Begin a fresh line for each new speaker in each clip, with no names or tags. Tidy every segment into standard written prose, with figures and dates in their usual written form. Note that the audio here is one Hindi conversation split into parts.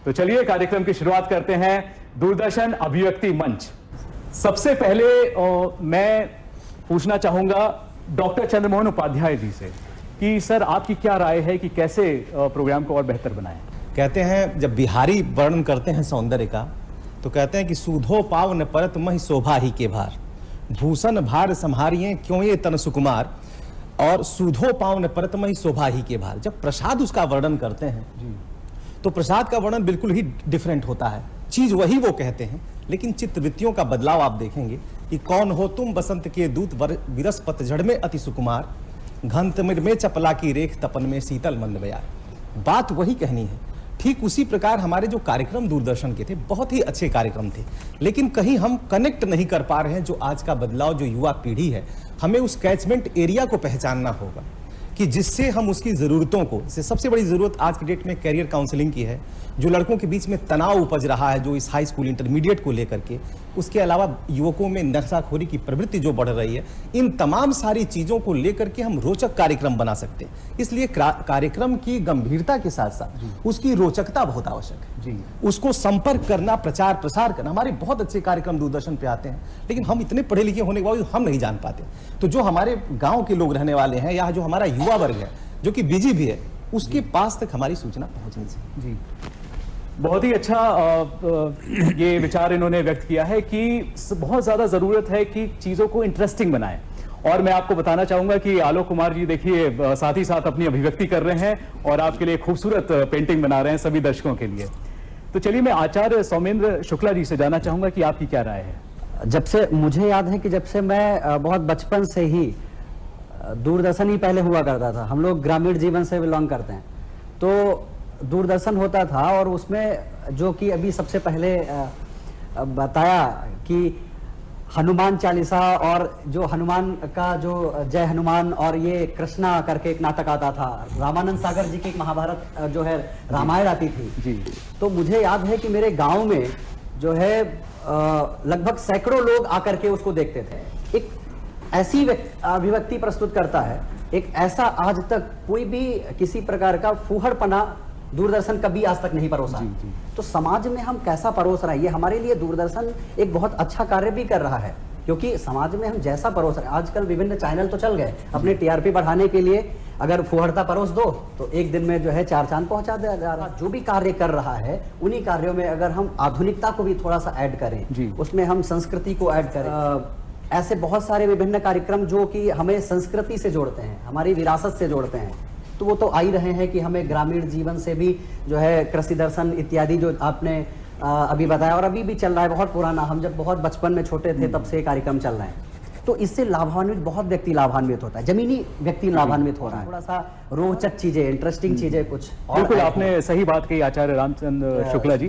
तो चलिए कार्यक्रम की शुरुआत करते हैं। दूरदर्शन अभिव्यक्ति मंच। सबसे पहले मैं पूछना चाहूंगा डॉक्टर चंद्रमोहन उपाध्याय जी से कि सर आपकी क्या राय है कि कैसे प्रोग्राम को और बेहतर बनाएं।
कहते हैं जब बिहारी वर्णन करते हैं सौंदर्य का तो कहते हैं कि सूधो पाव न परत महि शोभा ही के भार, भूषण भार संहारिये क्यों ये तन सुकुमार, और सूधो पाव न परत महि शोभा ही के भार। जब प्रसाद उसका वर्णन करते हैं तो प्रसाद का वर्णन बिल्कुल ही डिफरेंट होता है। चीज वही वो कहते हैं लेकिन चित्रवृत्तियों का बदलाव आप देखेंगे कि कौन हो तुम बसंत के दूत विरस पतझड़ में अति सुकुमार, घन तिमिर में चपला की रेख तपन में शीतल मंद बयार। बात वही कहनी है। ठीक उसी प्रकार हमारे जो कार्यक्रम दूरदर्शन के थे बहुत ही अच्छे कार्यक्रम थे, लेकिन कहीं हम कनेक्ट नहीं कर पा रहे हैं। जो आज का बदलाव, जो युवा पीढ़ी है, हमें उस कैचमेंट एरिया को पहचानना होगा कि जिससे हम उसकी ज़रूरतों को, जैसे सबसे बड़ी ज़रूरत आज की डेट में कैरियर काउंसलिंग की है, जो लड़कों के बीच में तनाव उपज रहा है जो इस हाई स्कूल इंटरमीडिएट को लेकर के, उसके अलावा युवकों में नशाखोरी की प्रवृत्ति जो बढ़ रही है, इन तमाम सारी चीज़ों को लेकर के हम रोचक कार्यक्रम बना सकते हैं। इसलिए कार्यक्रम की गंभीरता के साथ साथ उसकी रोचकता बहुत आवश्यक है जी। उसको संपर्क करना, प्रचार प्रसार करना। हमारे बहुत अच्छे कार्यक्रम दूरदर्शन पे आते हैं लेकिन हम इतने पढ़े लिखे होने के बावजूद हम नहीं जान पाते। तो जो हमारे गाँव के लोग रहने वाले हैं या जो हमारा युवा वर्ग है जो कि बिजी भी है, उसके पास तक हमारी सूचना पहुंचनी चाहिए जी।
बहुत ही अच्छा ये विचार इन्होंने व्यक्त किया है कि बहुत ज्यादा जरूरत है कि चीजों को इंटरेस्टिंग बनाएं। और मैं आपको बताना चाहूंगा कि आलोक कुमार जी देखिए साथ ही साथ अपनी अभिव्यक्ति कर रहे हैं और आपके लिए खूबसूरत पेंटिंग बना रहे हैं सभी दर्शकों के लिए। तो चलिए मैं आचार्य सौमेंद्र शुक्ला जी से जानना चाहूंगा कि आपकी क्या राय है।
जब से मुझे याद है कि जब से मैं बहुत बचपन से ही, दूरदर्शन ही पहले हुआ करता था, हम लोग ग्रामीण जीवन से बिलोंग करते हैं, तो दूरदर्शन होता था और उसमें जो कि अभी सबसे पहले बताया कि हनुमान चालीसा और जो हनुमान का जो जय हनुमान और ये कृष्णा करके एक नाटक आता था, रामानंद सागर जी की एक महाभारत जो है रामायण आती थी जी। तो मुझे याद है कि मेरे गांव में जो है लगभग सैकड़ों लोग आकर के उसको देखते थे। एक ऐसी अभिव्यक्ति प्रस्तुत करता है, एक ऐसा आज तक कोई भी किसी प्रकार का फूहड़पना दूरदर्शन कभी आज तक नहीं परोसा। तो समाज में हम कैसा परोस रहे हैं, ये हमारे लिए दूरदर्शन एक बहुत अच्छा कार्य भी कर रहा है, क्योंकि समाज में हम जैसा परोस रहे हैं, आजकल विभिन्न चैनल तो चल गए, अपने टीआरपी बढ़ाने के लिए अगर फुहड़ता परोस दो तो एक दिन में जो है 4 चांद पहुंचा दिया जा रहा है। जो भी कार्य कर रहा है उन्हीं कार्यों में अगर हम आधुनिकता को भी थोड़ा सा ऐड करें, उसमें हम संस्कृति को ऐड करें, ऐसे बहुत सारे विभिन्न कार्यक्रम जो कि हमें संस्कृति से जोड़ते हैं, हमारी विरासत से जोड़ते हैं, तो वो तो आ ही रहे हैं कि हमें ग्रामीण जीवन से भी जो है कृषि दर्शन इत्यादि जो आपने अभी बताया और अभी भी चल रहा है, बहुत पुराना, हम जब बहुत बचपन में छोटे थे तब से कार्यक्रम चल रहे हैं। तो इससे लाभान्वित बहुत व्यक्ति लाभान्वित होता है, जमीनी व्यक्ति लाभान्वित हो रहा है। थोड़ा सा रोचक चीजें, इंटरेस्टिंग चीजें कुछ।
बिल्कुल आपने सही बात कही आचार्य रामचंद्र शुक्ला जी।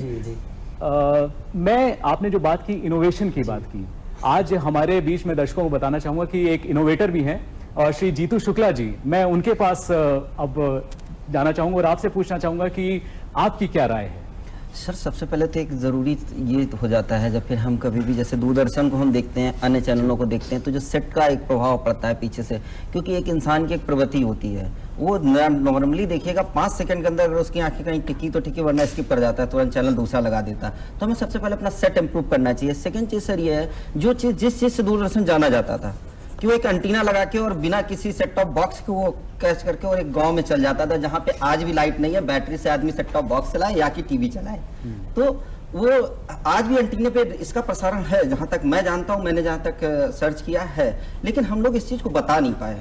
मैं आपने जो बात की इनोवेशन की बात की, आज हमारे बीच में दर्शकों को बताना चाहूंगा कि एक इनोवेटर भी हैं और श्री जीतू शुक्ला जी, मैं उनके पास अब जाना चाहूंगा और आपसे पूछना चाहूंगा कि आपकी क्या राय है।
सर सबसे पहले तो एक ज़रूरी ये हो जाता है, जब फिर हम कभी भी जैसे दूरदर्शन को हम देखते हैं, अन्य चैनलों को देखते हैं, तो जो सेट का एक प्रभाव पड़ता है पीछे से, क्योंकि एक इंसान की एक प्रवृत्ति होती है, वो नॉर्मली देखिएगा 5 सेकंड के अंदर अगर उसकी आंखें कहीं टिकी तो टिकी, वरना स्किप कर जाता है, तुरंत चैनल दूसरा लगा देता है। तो हमें सबसे पहले अपना सेट इंप्रूव करना चाहिए। सेकेंड चीज़ सर ये है, जो चीज़ जिस चीज़ से दूरदर्शन जाना जाता था कि वो एक एंटीना लगा के और बिना किसी सेट टॉप बॉक्स के वो कैच करके और एक गांव में चल जाता था, जहां पे आज भी लाइट नहीं है, बैटरी से आदमी सेट टॉप बॉक्स चलाए या कि टीवी चलाए। तो वो आज भी एंटीने पे इसका प्रसारण है, जहां तक मैं जानता हूं, मैंने जहां तक सर्च किया है, लेकिन हम लोग इस चीज को बता नहीं पाए।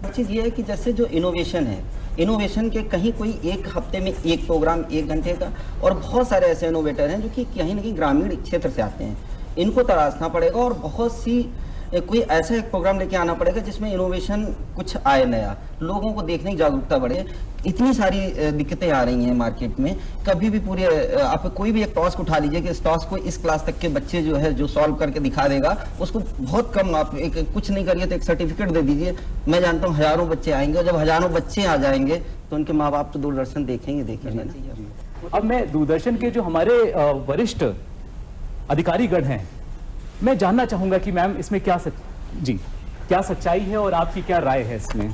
चीज ये है कि जैसे जो इनोवेशन है, इनोवेशन के कहीं कोई एक हफ्ते में एक प्रोग्राम 1 घंटे का, और बहुत सारे ऐसे इनोवेटर हैं जो कि कहीं ना कहीं ग्रामीण क्षेत्र से आते हैं, इनको तराशना पड़ेगा और बहुत सी कोई ऐसा एक प्रोग्राम लेके आना पड़ेगा जिसमें इनोवेशन कुछ आए, नया, लोगों को देखने की जागरूकता बढ़े। इतनी सारी दिक्कतें आ रही हैं मार्केट में, कभी भी पूरे आप कोई भी एक टास्क उठा लीजिए कि इस टास्क को इस क्लास तक के बच्चे जो है जो सॉल्व करके दिखा देगा, उसको बहुत कम, आप एक कुछ नहीं करिए तो एक सर्टिफिकेट दे दीजिए। मैं जानता हूँ हजारों बच्चे आएंगे, और जब हजारों बच्चे आ जाएंगे तो उनके माँ बाप तो दूरदर्शन देखेंगे।
अब मैं दूरदर्शन के जो हमारे वरिष्ठ अधिकारीगण हैं, मैं जानना चाहूंगा कि मैम इसमें क्या क्या सच्चाई है और आपकी क्या राय है इसमें।